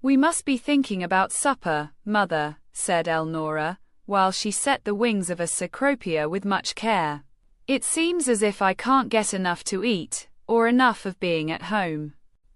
We must be thinking about supper, mother, said Elnora, while she set the wings of a cecropia with much care. It seems as if I can't get enough to eat, or enough of being at home.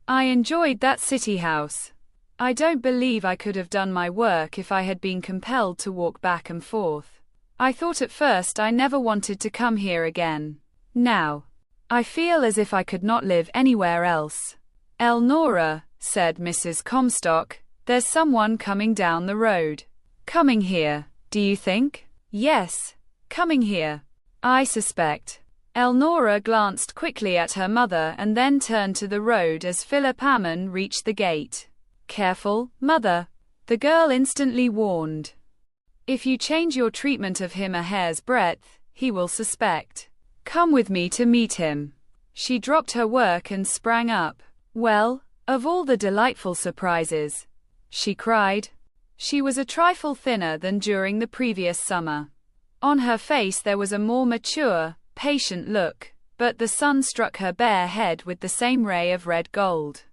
I enjoyed that city house. I don't believe I could have done my work if I had been compelled to walk back and forth. I thought at first I never wanted to come here again. Now, I feel as if I could not live anywhere else. Elnora, said Mrs. Comstock, there's someone coming down the road. Coming here, do you think? Yes, coming here. I suspect. Elnora glanced quickly at her mother and then turned to the road as Philip Ammon reached the gate. Careful, mother, the girl instantly warned. If you change your treatment of him a hair's breadth, he will suspect. Come with me to meet him. She dropped her work and sprang up. Well, of all the delightful surprises, she cried. She was a trifle thinner than during the previous summer. On her face there was a more mature, patient look, but the sun struck her bare head with the same ray of red gold.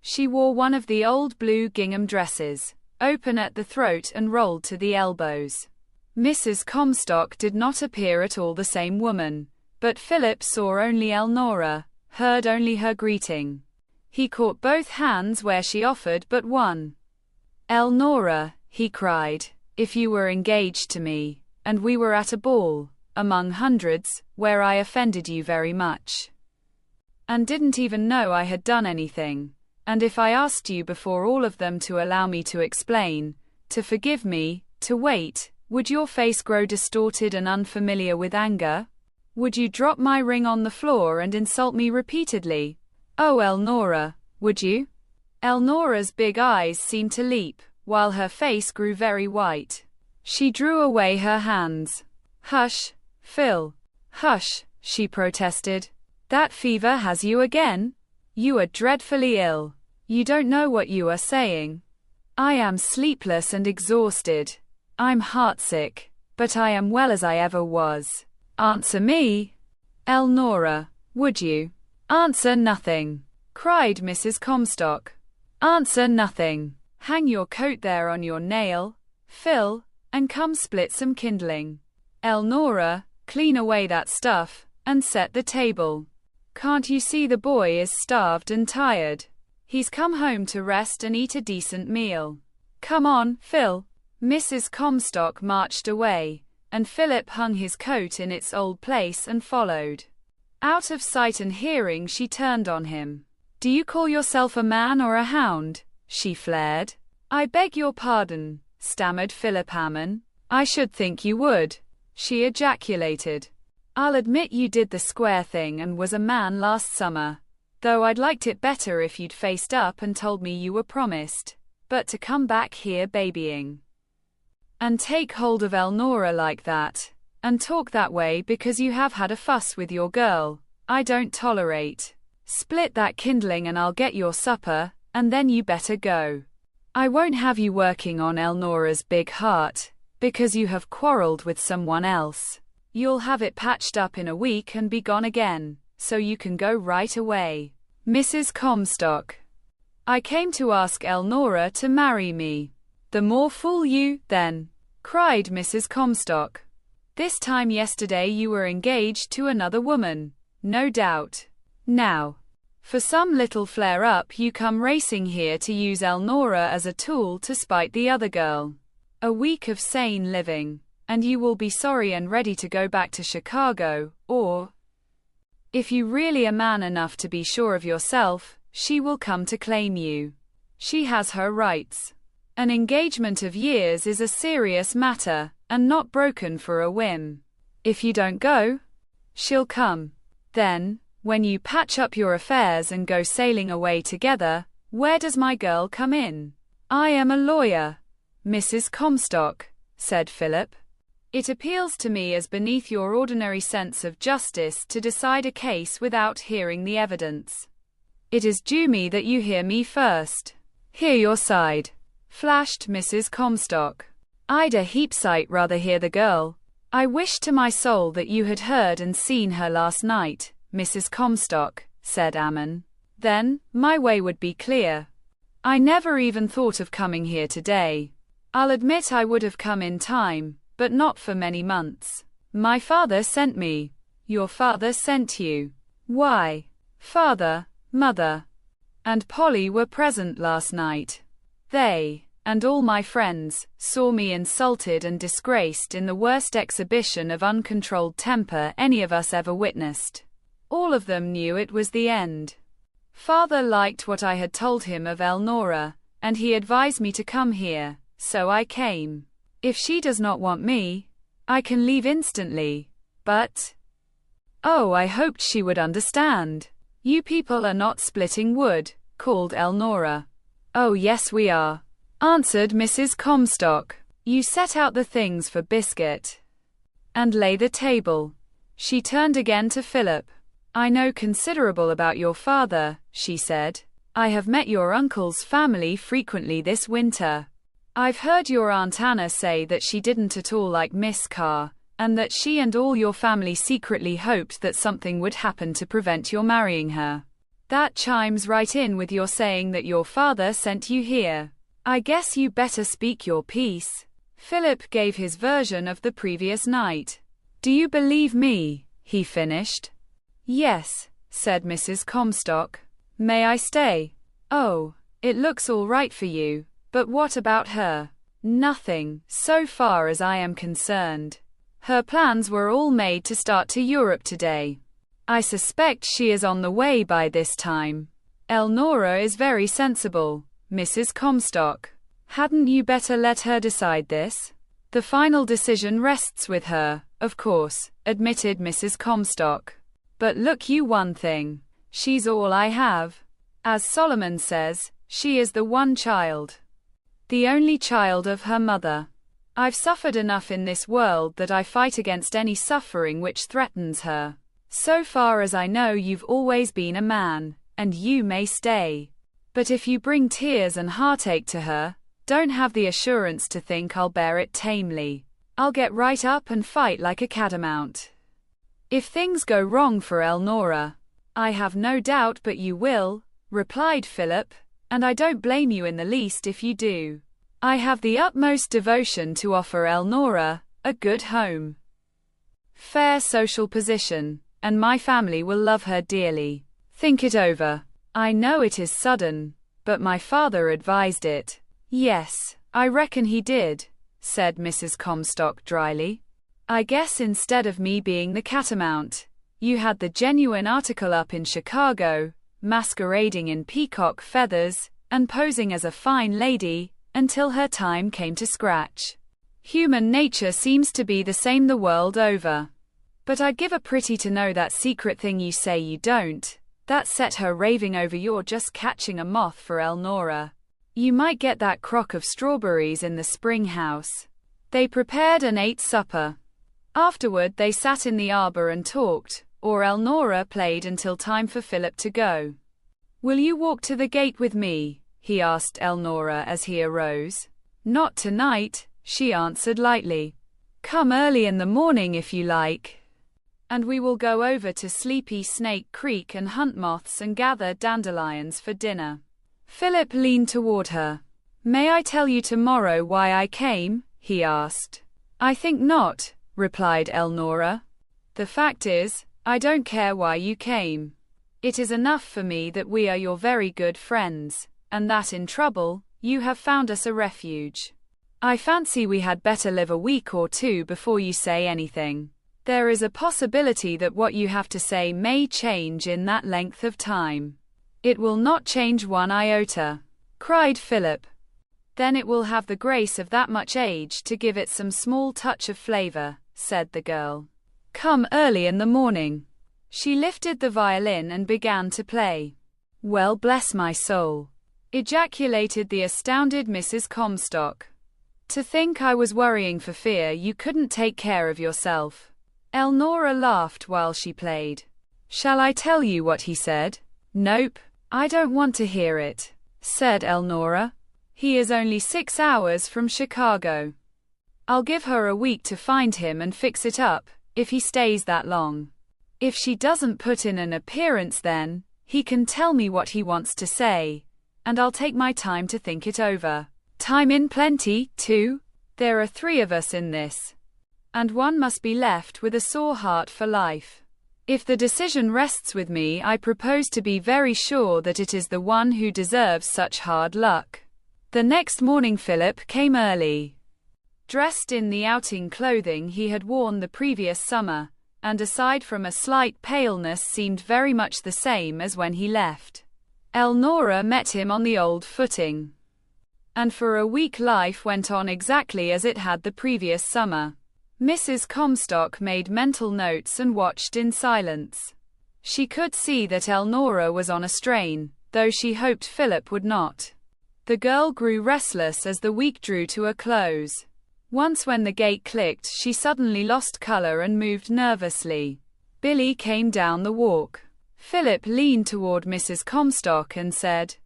She wore one of the old blue gingham dresses, open at the throat and rolled to the elbows. Mrs. Comstock did not appear at all the same woman, but Philip saw only Elnora, heard only her greeting. He caught both hands where she offered but one. Elnora, he cried, if you were engaged to me, and we were at a ball, among hundreds, where I offended you very much, and didn't even know I had done anything, and if I asked you before all of them to allow me to explain, to forgive me, to wait, would your face grow distorted and unfamiliar with anger? Would you drop my ring on the floor and insult me repeatedly? Oh, Elnora, would you? Elnora's big eyes seemed to leap, while her face grew very white. She drew away her hands. Hush, Phil. Hush, she protested. That fever has you again? You are dreadfully ill. You don't know what you are saying. I am sleepless and exhausted. I'm heartsick, but I am well as I ever was. Answer me. Elnora, would you? Answer nothing, cried Mrs. Comstock. Answer nothing. Hang your coat there on your nail, Phil, and come split some kindling. Elnora, clean away that stuff, and set the table. Can't you see the boy is starved and tired? He's come home to rest and eat a decent meal. Come on, Phil. Mrs. Comstock marched away, and Philip hung his coat in its old place and followed. Out of sight and hearing, she turned on him. Do you call yourself a man or a hound? She flared. I beg your pardon, stammered Philip Ammon. I should think you would, she ejaculated. I'll admit you did the square thing and was a man last summer, though I'd liked it better if you'd faced up and told me you were promised. But to come back here babying and take hold of Elnora like that, and talk that way because you have had a fuss with your girl, I don't tolerate. Split that kindling and I'll get your supper, and then you better go. I won't have you working on Elnora's big heart, because you have quarreled with someone else. You'll have it patched up in a week and be gone again, so you can go right away. Mrs. Comstock. I came to ask Elnora to marry me. The more fool you, then, cried Mrs. Comstock. This time yesterday you were engaged to another woman, no doubt. Now, for some little flare-up you come racing here to use Elnora as a tool to spite the other girl. A week of sane living, and you will be sorry and ready to go back to Chicago, or, if you really are man enough to be sure of yourself, she will come to claim you. She has her rights. An engagement of years is a serious matter, and not broken for a whim. If you don't go, she'll come. Then, when you patch up your affairs and go sailing away together, where does my girl come in? I am a lawyer, Mrs. Comstock, said Philip. It appeals to me as beneath your ordinary sense of justice to decide a case without hearing the evidence. It is due me that you hear me first. Hear your side, flashed Mrs. Comstock. I'd a heap sight rather hear the girl. I wish to my soul that you had heard and seen her last night, Mrs. Comstock, said Ammon. Then, my way would be clear. I never even thought of coming here today. I'll admit I would have come in time, but not for many months. My father sent me. Your father sent you. Why? Father, mother, and Polly were present last night. They, and all my friends, saw me insulted and disgraced in the worst exhibition of uncontrolled temper any of us ever witnessed. All of them knew it was the end. Father liked what I had told him of Elnora, and he advised me to come here, so I came. If she does not want me, I can leave instantly, but... Oh, I hoped she would understand. You people are not splitting wood, called Elnora. Oh yes we are, answered Mrs. Comstock. You set out the things for Biscuit and lay the table. She turned again to Philip. I know considerable about your father, she said. I have met your uncle's family frequently this winter. I've heard your Aunt Anna say that she didn't at all like Miss Carr, and that she and all your family secretly hoped that something would happen to prevent your marrying her. That chimes right in with your saying that your father sent you here. I guess you better speak your piece. Philip gave his version of the previous night. Do you believe me? He finished. Yes, said Mrs. Comstock. May I stay? Oh, it looks all right for you, but what about her? Nothing, so far as I am concerned. Her plans were all made to start to Europe today. I suspect she is on the way by this time. Elnora is very sensible, Mrs. Comstock. Hadn't you better let her decide this? The final decision rests with her, of course, admitted Mrs. Comstock. But look you one thing. She's all I have. As Solomon says, she is the one child. The only child of her mother. I've suffered enough in this world that I fight against any suffering which threatens her. So far as I know, you've always been a man, and you may stay. But if you bring tears and heartache to her, don't have the assurance to think I'll bear it tamely. I'll get right up and fight like a catamount. If things go wrong for Elnora, I have no doubt but you will, replied Philip, and I don't blame you in the least if you do. I have the utmost devotion to offer Elnora a good home, fair social position, and my family will love her dearly. Think it over. I know it is sudden, but my father advised it. Yes, I reckon he did, said Mrs. Comstock dryly. I guess instead of me being the catamount, you had the genuine article up in Chicago, masquerading in peacock feathers, and posing as a fine lady, until her time came to scratch. Human nature seems to be the same the world over. But I'd give a pretty to know that secret thing you say you don't, that set her raving over your just catching a moth for Elnora. You might get that crock of strawberries in the spring house. They prepared and ate supper. Afterward they sat in the arbor and talked, or Elnora played until time for Philip to go. Will you walk to the gate with me? He asked Elnora as he arose. Not tonight, she answered lightly. Come early in the morning if you like, and we will go over to Sleepy Snake Creek and hunt moths and gather dandelions for dinner. Philip leaned toward her. May I tell you tomorrow why I came? He asked. I think not, replied Elnora. The fact is, I don't care why you came. It is enough for me that we are your very good friends, and that in trouble, you have found us a refuge. I fancy we had better live a week or two before you say anything. There is a possibility that what you have to say may change in that length of time. It will not change one iota, cried Philip. Then it will have the grace of that much age to give it some small touch of flavor, said the girl. Come early in the morning. She lifted the violin and began to play. Well, bless my soul, ejaculated the astounded Mrs. Comstock. To think I was worrying for fear you couldn't take care of yourself. Elnora laughed while she played. Shall I tell you what he said? Nope, I don't want to hear it, said Elnora. He is only 6 hours from Chicago. I'll give her a week to find him and fix it up, if he stays that long. If she doesn't put in an appearance then, he can tell me what he wants to say. and I'll take my time to think it over. Time in plenty, too. There are 3 of us in this, and one must be left with a sore heart for life. If the decision rests with me, I propose to be very sure that it is the one who deserves such hard luck. The next morning Philip came early, dressed in the outing clothing he had worn the previous summer, and aside from a slight paleness seemed very much the same as when he left. Elnora met him on the old footing, and for a week life went on exactly as it had the previous summer. Mrs. Comstock made mental notes and watched in silence. She could see that Elnora was on a strain, though she hoped Philip would not. The girl grew restless as the week drew to a close. Once when the gate clicked, she suddenly lost color and moved nervously. Billy came down the walk. Philip leaned toward Mrs. Comstock and said,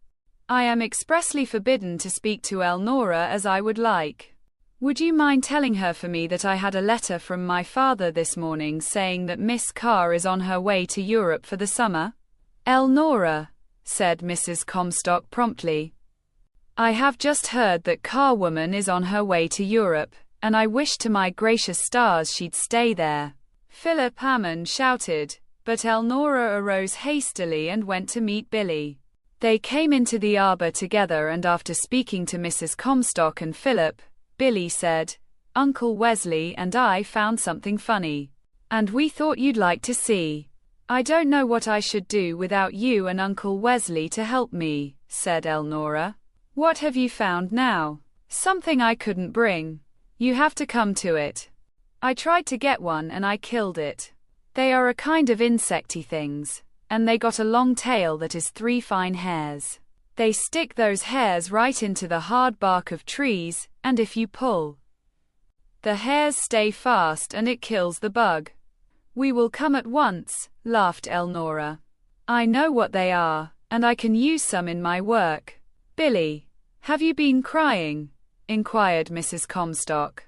"I am expressly forbidden to speak to Elnora as I would like. Would you mind telling her for me that I had a letter from my father this morning saying that Miss Carr is on her way to Europe for the summer?" "Elnora," said Mrs. Comstock promptly, "I have just heard that Carr woman is on her way to Europe, and I wish to my gracious stars she'd stay there." Philip AMMON shouted, but Elnora arose hastily and went to meet Billy. They came into the arbor together, and after speaking to Mrs. Comstock and Philip, Billy said, "Uncle Wesley and I found something funny, and we thought you'd like to see." "I don't know what I should do without you and Uncle Wesley to help me," said Elnora. "What have you found now?" "Something I couldn't bring. You have to come to it. I tried to get one and I killed it. They are a kind of insecty things, and they got a long tail that is 3 fine hairs. They stick those hairs right into the hard bark of trees, and if you pull, the hairs stay fast and it kills the bug." "We will come at once," laughed Elnora. "I know what they are, and I can use some in my work." "Billy, have you been crying?" inquired Mrs. Comstock.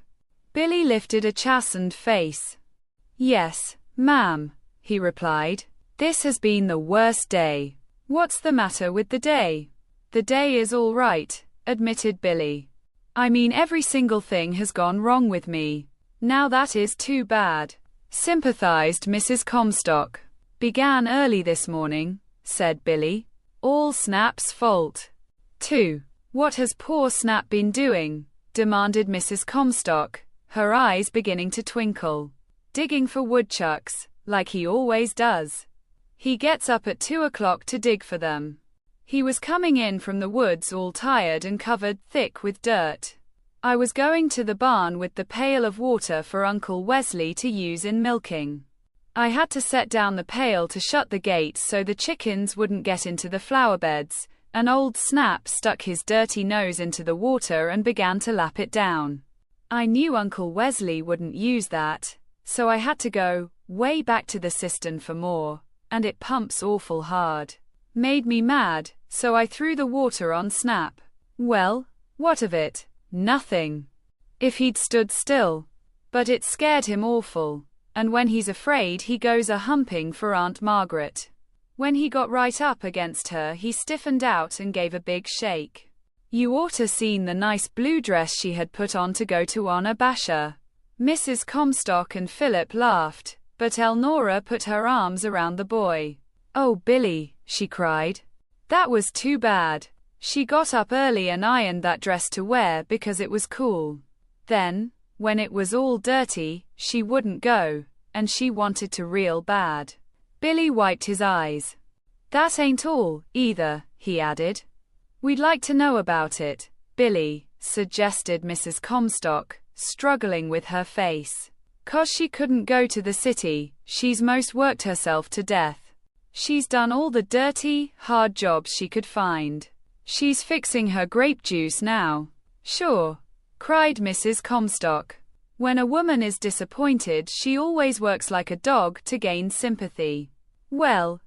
Billy lifted a chastened face. "Yes, ma'am," he replied. "This has been the worst day." "What's the matter with the day?" "The day is all right," admitted Billy. "I mean every single thing has gone wrong with me. Now that is too bad," sympathized Mrs. Comstock. "Began early this morning," said Billy. "All Snap's fault, too." "What has poor Snap been doing?" demanded Mrs. Comstock, her eyes beginning to twinkle. "Digging for woodchucks, like he always does. He gets up at 2 o'clock to dig for them. He was coming in from the woods all tired and covered thick with dirt. I was going to the barn with the pail of water for Uncle Wesley to use in milking. I had to set down the pail to shut the gate so the chickens wouldn't get into the flower beds, and old Snap stuck his dirty nose into the water and began to lap it down. I knew Uncle Wesley wouldn't use that, so I had to go way back to the cistern for more, and it pumps awful hard. Made me mad, so I threw the water on Snap. Well, what of it? Nothing. If he'd stood still. But it scared him awful, and when he's afraid he goes a-humping for Aunt Margaret. When he got right up against her he stiffened out and gave a big shake. You oughta seen the nice blue dress she had put on to go to Honor Basher. Mrs. Comstock and Philip laughed, but Elnora put her arms around the boy. "Oh, Billy," she cried. "That was too bad. She got up early and ironed that dress to wear because it was cool. Then, when it was all dirty, she wouldn't go, and she wanted to real bad." Billy wiped his eyes. "That ain't all, either," he added. "We'd like to know about it, Billy," suggested Mrs. Comstock, struggling with her face. "'Cause she couldn't go to the city, she's most worked herself to death. She's done all the dirty, hard jobs she could find. She's fixing her grape juice now." "Sure," cried Mrs. Comstock. "When a woman is disappointed, she always works like a dog to gain sympathy. Well,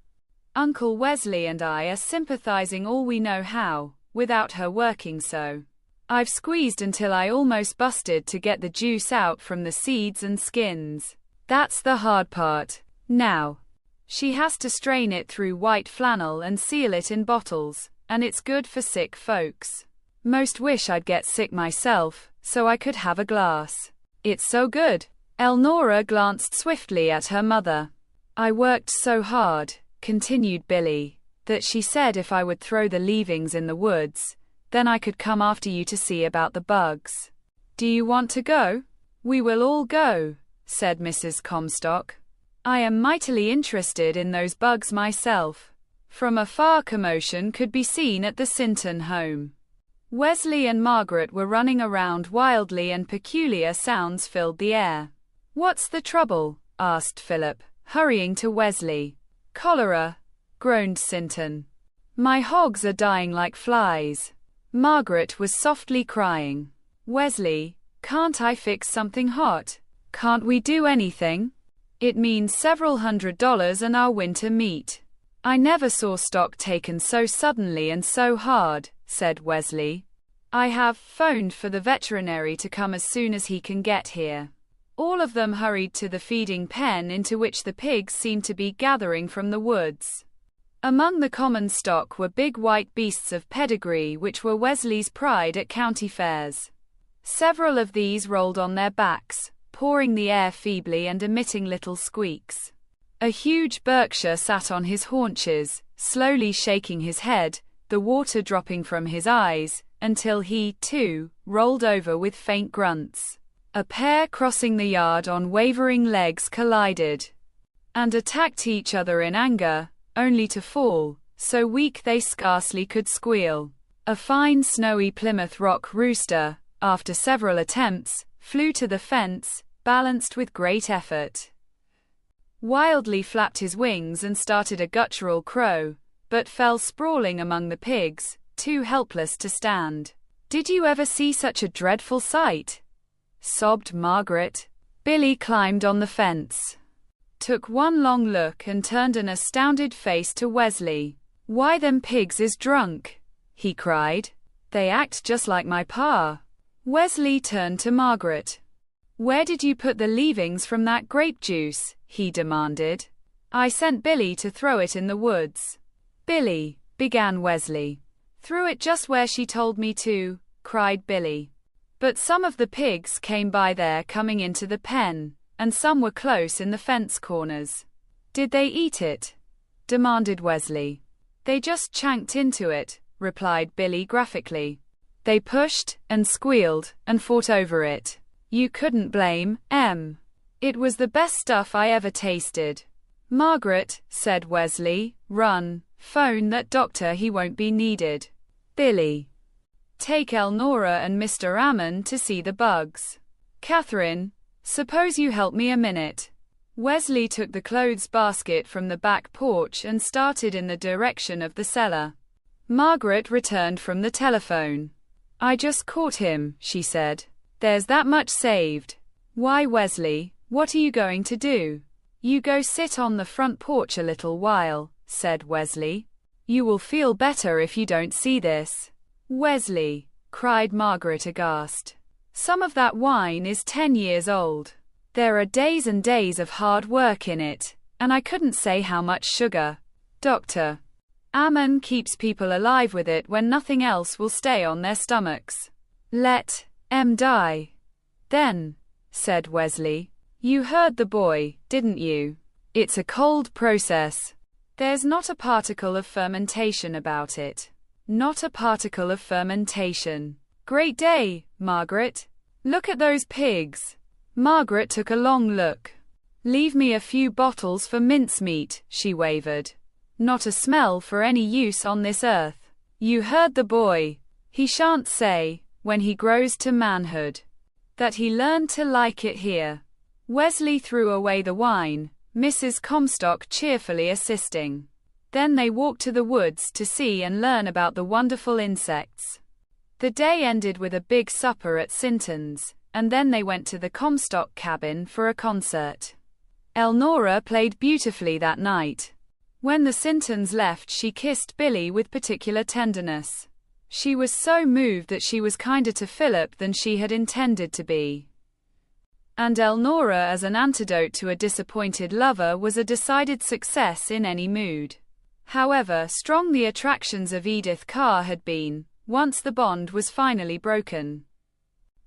Uncle Wesley and I are sympathizing all we know how, without her working so. I've squeezed until I almost busted to get the juice out from the seeds and skins. That's the hard part. Now, she has to strain it through white flannel and seal it in bottles. and it's good for sick folks. Most wish I'd get sick myself, so I could have a glass. It's so good. Elnora glanced swiftly at her mother. I worked so hard, continued Billy, that she said if I would throw the leavings in the woods, then I could come after you to see about the bugs. Do you want to go? We will all go, said Mrs. Comstock. I am mightily interested in those bugs myself. From afar, commotion could be seen at the Sinton home. Wesley and Margaret were running around wildly and peculiar sounds filled the air. What's the trouble? Asked Philip, hurrying to Wesley. Cholera, groaned Sinton. My hogs are dying like flies. Margaret was softly crying. Wesley, can't I fix something hot? Can't we do anything? It means several $100 and our winter meat. I never saw stock taken so suddenly and so hard, said Wesley. I have phoned for the veterinary to come as soon as he can get here. All of them hurried to the feeding pen into which the pigs seemed to be gathering from the woods. Among the common stock were big white beasts of pedigree which were Wesley's pride at county fairs. Several of these rolled on their backs, pawing the air feebly and emitting little squeaks. A huge Berkshire sat on his haunches, slowly shaking his head, the water dropping from his eyes, until he, too, rolled over with faint grunts. A pair crossing the yard on wavering legs collided and attacked each other in anger, only to fall, so weak they scarcely could squeal. A fine snowy Plymouth Rock rooster, after several attempts, flew to the fence, balanced with great effort. Wildly flapped his wings and started a guttural crow, but fell sprawling among the pigs, too helpless to stand. Did you ever see such a dreadful sight? Sobbed Margaret. Billy climbed on the fence, took one long look and turned an astounded face to Wesley. Why, them pigs is drunk, he cried. They act just like my pa. Wesley turned to Margaret. Where did you put the leavings from that grape juice? He demanded. I sent Billy to throw it in the woods. Billy, began Wesley. Threw it just where she told me to, cried Billy. But some of the pigs came by there coming into the pen, and some were close in the fence corners. Did they eat it? Demanded Wesley. They just chanked into it, replied Billy graphically. They pushed, and squealed, and fought over it. You couldn't blame them. It was the best stuff I ever tasted. Margaret, said Wesley, run, phone that doctor, he won't be needed. Billy, take Elnora and Mr. Ammon to see the bugs. Catherine, suppose you help me a minute. Wesley took the clothes basket from the back porch and started in the direction of the cellar. Margaret returned from the telephone. I just caught him, she said. There's that much saved. Why, Wesley, what are you going to do? You go sit on the front porch a little while, said Wesley. You will feel better if you don't see this. Wesley, cried Margaret aghast. Some of that wine is 10 years old. There are days and days of hard work in it, and I couldn't say how much sugar. Dr. Ammon keeps people alive with it when nothing else will stay on their stomachs. Let em die. Then, said Wesley. You heard the boy, didn't you? It's a cold process. There's not a particle of fermentation about it. Not a particle of fermentation. Great day, Margaret. Look at those pigs. Margaret took a long look. Leave me a few bottles for mincemeat, she wavered. Not a smell for any use on this earth. You heard the boy. He shan't say, when he grows to manhood, that he learned to like it here. Wesley threw away the wine, Mrs. Comstock cheerfully assisting. Then they walked to the woods to see and learn about the wonderful insects. The day ended with a big supper at Sinton's, and then they went to the Comstock cabin for a concert. Elnora played beautifully that night. When the Sintons left, she kissed Billy with particular tenderness. She was so moved that she was kinder to Philip than she had intended to be. And Elnora, as an antidote to a disappointed lover, was a decided success in any mood. However strong the attractions of Edith Carr had been, once the bond was finally broken,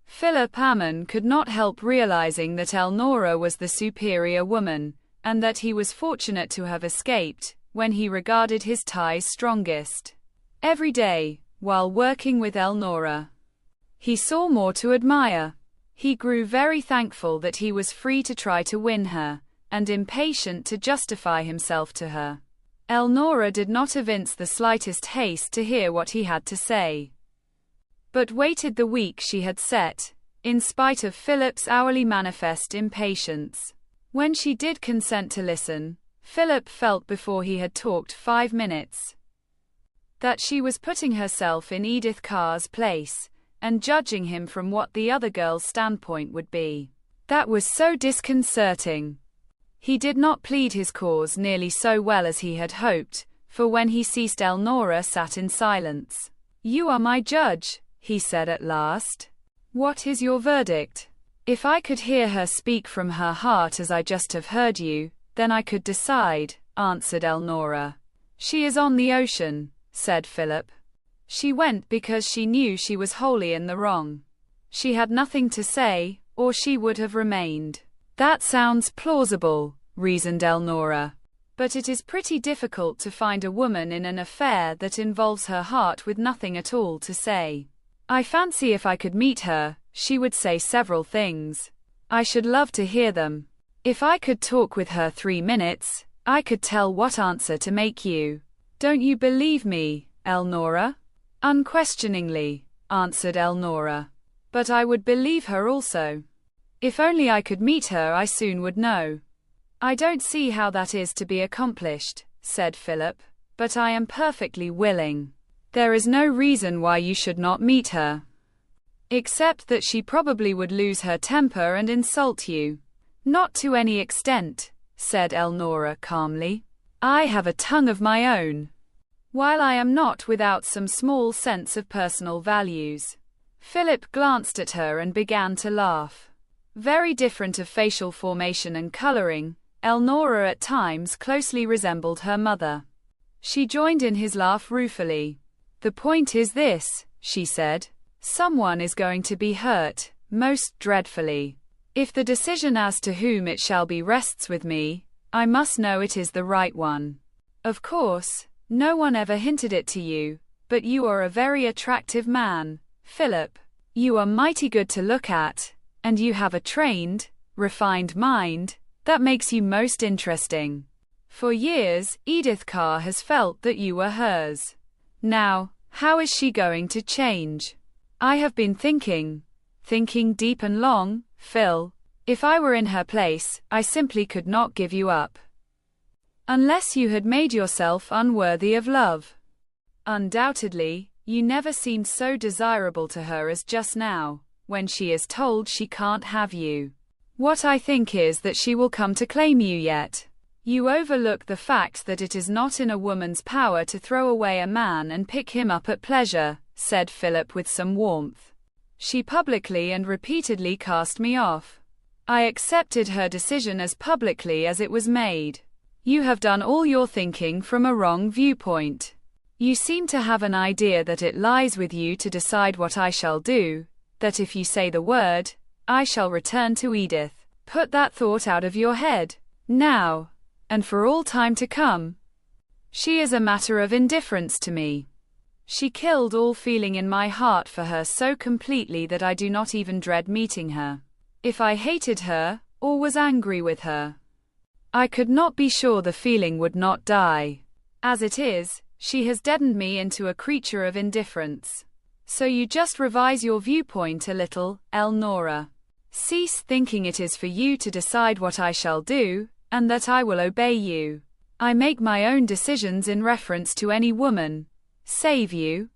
Philip AMMON could not help realizing that Elnora was the superior woman, and that he was fortunate to have escaped, when he regarded his ties strongest. Every day, while working with Elnora, he saw more to admire. He grew very thankful that he was free to try to win her, and impatient to justify himself to her. Elnora did not evince the slightest haste to hear what he had to say, but waited the week she had set, in spite of Philip's hourly manifest impatience. When she did consent to listen, Philip felt before he had talked 5 minutes that she was putting herself in Edith Carr's place, and judging him from what the other girl's standpoint would be. That was so disconcerting. He did not plead his cause nearly so well as he had hoped, for when he ceased Elnora sat in silence. "You are my judge," he said at last. "What is your verdict?" "If I could hear her speak from her heart as I just have heard you, then I could decide," answered Elnora. "She is on the ocean," said Philip. "She went because she knew she was wholly in the wrong. She had nothing to say, or she would have remained." "That sounds plausible," reasoned Elnora. "But it is pretty difficult to find a woman in an affair that involves her heart with nothing at all to say. I fancy if I could meet her, she would say several things. I should love to hear them. If I could talk with her 3 minutes, I could tell what answer to make you." "Don't you believe me, Elnora?" "Unquestioningly," answered Elnora. "But I would believe her also. If only I could meet her, I soon would know." "I don't see how that is to be accomplished," said Philip, "but I am perfectly willing. There is no reason why you should not meet her, except that she probably would lose her temper and insult you." "Not to any extent," said Elnora calmly. "I have a tongue of my own, while I am not without some small sense of personal values." Philip glanced at her and began to laugh. Very different of facial formation and coloring, Elnora at times closely resembled her mother. She joined in his laugh ruefully. "The point is this," she said. "Someone is going to be hurt, most dreadfully. If the decision as to whom it shall be rests with me, I must know it is the right one. Of course, no one ever hinted it to you, but you are a very attractive man, Philip. You are mighty good to look at, and you have a trained, refined mind that makes you most interesting. For years, Edith Carr has felt that you were hers. Now, how is she going to change? I have been thinking deep and long, Phil. If I were in her place, I simply could not give you up. Unless you had made yourself unworthy of love. Undoubtedly, you never seemed so desirable to her as just now, when she is told she can't have you. What I think is that she will come to claim you yet. You overlook the fact that it is not in a woman's power to throw away a man and pick him up at pleasure," said Philip with some warmth. "She publicly and repeatedly cast me off. I accepted her decision as publicly as it was made. You have done all your thinking from a wrong viewpoint. You seem to have an idea that it lies with you to decide what I shall do, that if you say the word, I shall return to Edith. Put that thought out of your head, now, and for all time to come. She is a matter of indifference to me. She killed all feeling in my heart for her so completely that I do not even dread meeting her. If I hated her, or was angry with her, I could not be sure the feeling would not die. As it is, she has deadened me into a creature of indifference. So you just revise your viewpoint a little, Elnora. Cease thinking it is for you to decide what I shall do, and that I will obey you. I make my own decisions in reference to any woman, save you.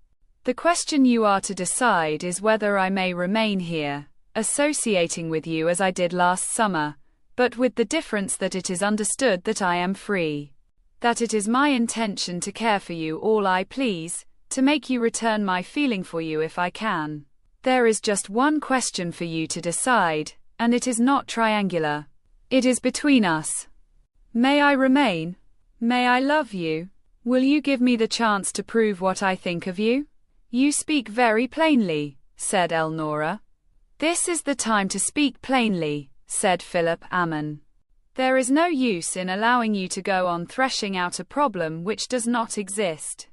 The question you are to decide is whether I may remain here, associating with you as I did last summer, but with the difference that it is understood that I am free. That it is my intention to care for you all I please, to make you return my feeling for you if I can. There is just one question for you to decide, and it is not triangular. It is between us. May I remain? May I love you? Will you give me the chance to prove what I think of you? You speak very plainly, said Elnora. This is the time to speak plainly, said Philip AMMON. There is no use in allowing you to go on threshing out a problem which does not exist.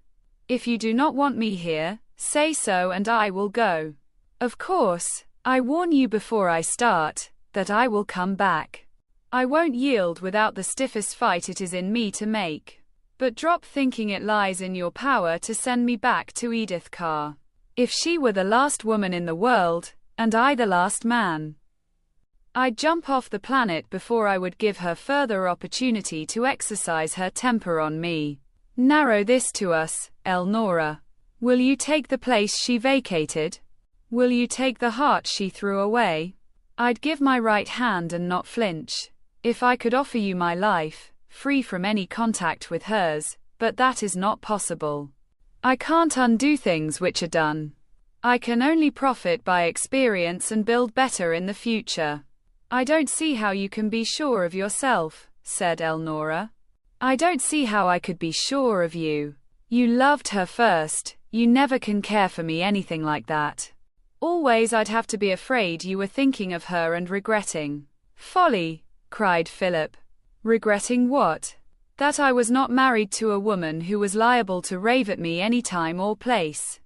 If you do not want me here, say so and I will go. Of course, I warn you before I start, that I will come back. I won't yield without the stiffest fight it is in me to make. But drop thinking it lies in your power to send me back to Edith Carr. If she were the last woman in the world, and I the last man, I'd jump off the planet before I would give her further opportunity to exercise her temper on me. Narrow this to us, Elnora. Will you take the place she vacated? Will you take the heart she threw away? I'd give my right hand and not flinch, if I could offer you my life, free from any contact with hers, but that is not possible. I can't undo things which are done. I can only profit by experience and build better in the future. I don't see how you can be sure of yourself, said Elnora. I don't see how I could be sure of you. You loved her first, you never can care for me anything like that. Always I'd have to be afraid you were thinking of her and regretting. Folly, cried Philip. Regretting what? That I was not married to a woman who was liable to rave at me any time or place,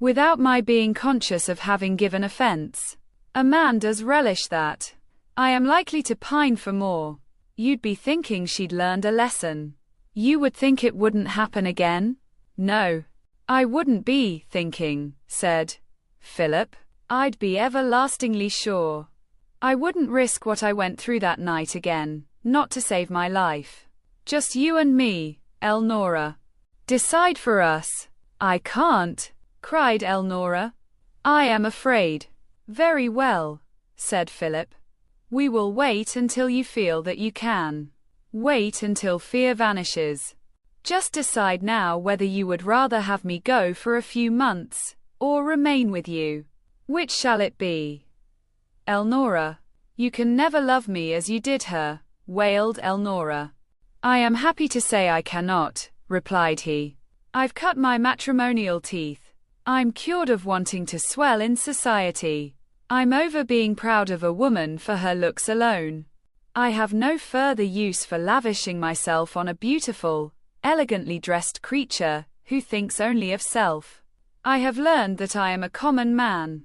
without my being conscious of having given offense. A man does relish that. I am likely to pine for more. You'd be thinking she'd learned a lesson. You would think it wouldn't happen again? No. I wouldn't be thinking, said Philip. I'd be everlastingly sure. I wouldn't risk what I went through that night again, not to save my life. Just you and me, Elnora. Decide for us. I can't, cried Elnora. I am afraid. Very well, said Philip. We will wait until you feel that you can. Wait until fear vanishes. Just decide now whether you would rather have me go for a few months, or remain with you. Which shall it be? Elnora, you can never love me as you did her, wailed Elnora. I am happy to say I cannot, replied he. I've cut my matrimonial teeth. I'm cured of wanting to swell in society. I'm over being proud of a woman for her looks alone. I have no further use for lavishing myself on a beautiful, elegantly dressed creature, who thinks only of self. I have learned that I am a common man.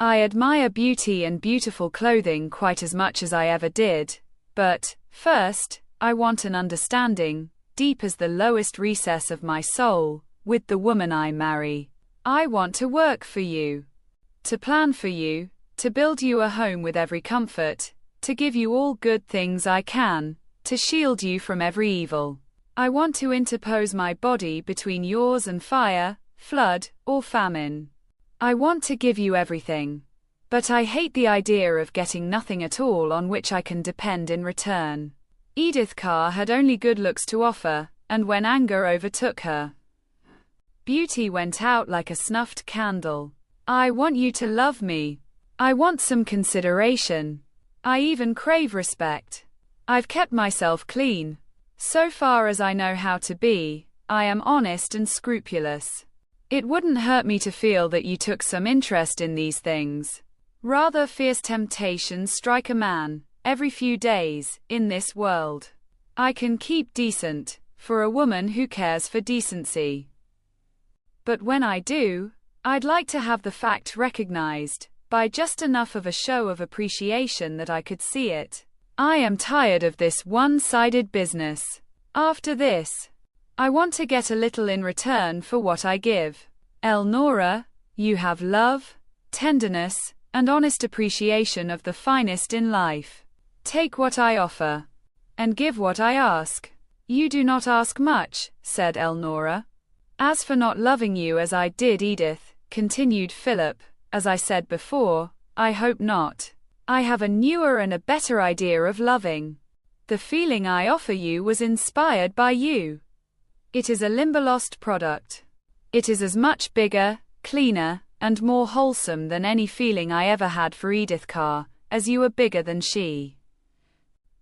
I admire beauty and beautiful clothing quite as much as I ever did, but, first, I want an understanding, deep as the lowest recess of my soul, with the woman I marry. I want to work for you, to plan for you, to build you a home with every comfort, to give you all good things I can, to shield you from every evil. I want to interpose my body between yours and fire, flood, or famine. I want to give you everything. But I hate the idea of getting nothing at all on which I can depend in return. Edith Carr had only good looks to offer, and when anger overtook her, beauty went out like a snuffed candle. I want you to love me. I want some consideration. I even crave respect. I've kept myself clean. So far as I know how to be, I am honest and scrupulous. It wouldn't hurt me to feel that you took some interest in these things. Rather fierce temptations strike a man, every few days, in this world. I can keep decent, for a woman who cares for decency. But when I do, I'd like to have the fact recognized, by just enough of a show of appreciation that I could see it. I am tired of this one-sided business. After this, I want to get a little in return for what I give. Elnora, you have love, tenderness, and honest appreciation of the finest in life. Take what I offer, and give what I ask. You do not ask much, said Elnora. As for not loving you as I did, Edith, continued Philip, as I said before, I hope not. I have a newer and a better idea of loving. The feeling I offer you was inspired by you. It is a Limberlost product. It is as much bigger, cleaner, and more wholesome than any feeling I ever had for Edith Carr, as you are bigger than she.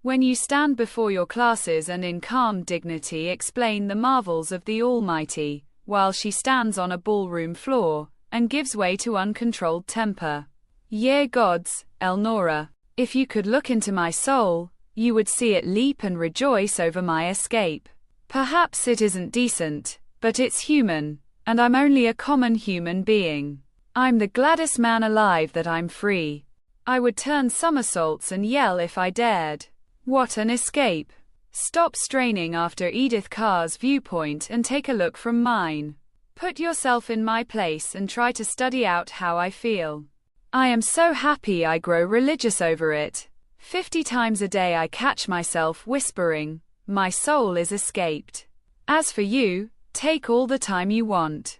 When you stand before your classes and in calm dignity explain the marvels of the Almighty, while she stands on a ballroom floor, and gives way to uncontrolled temper. Ye gods, Elnora, if you could look into my soul, you would see it leap and rejoice over my escape. Perhaps it isn't decent, but it's human, and I'm only a common human being. I'm the gladdest man alive that I'm free. I would turn somersaults and yell if I dared. What an escape. Stop straining after Edith Carr's viewpoint and take a look from mine. Put yourself in my place and try to study out how I feel. I am so happy I grow religious over it. 50 times a day I catch myself whispering, my soul is escaped. As for you, take all the time you want.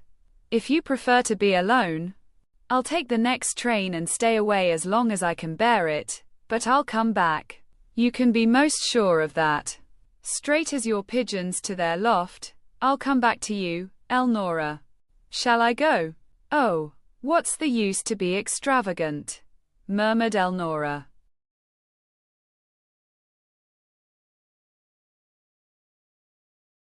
If you prefer to be alone, I'll take the next train and stay away as long as I can bear it, but I'll come back. You can be most sure of that. Straight as your pigeons to their loft, I'll come back to you, Elnora. Shall I go? Oh, what's the use to be extravagant? Murmured Elnora.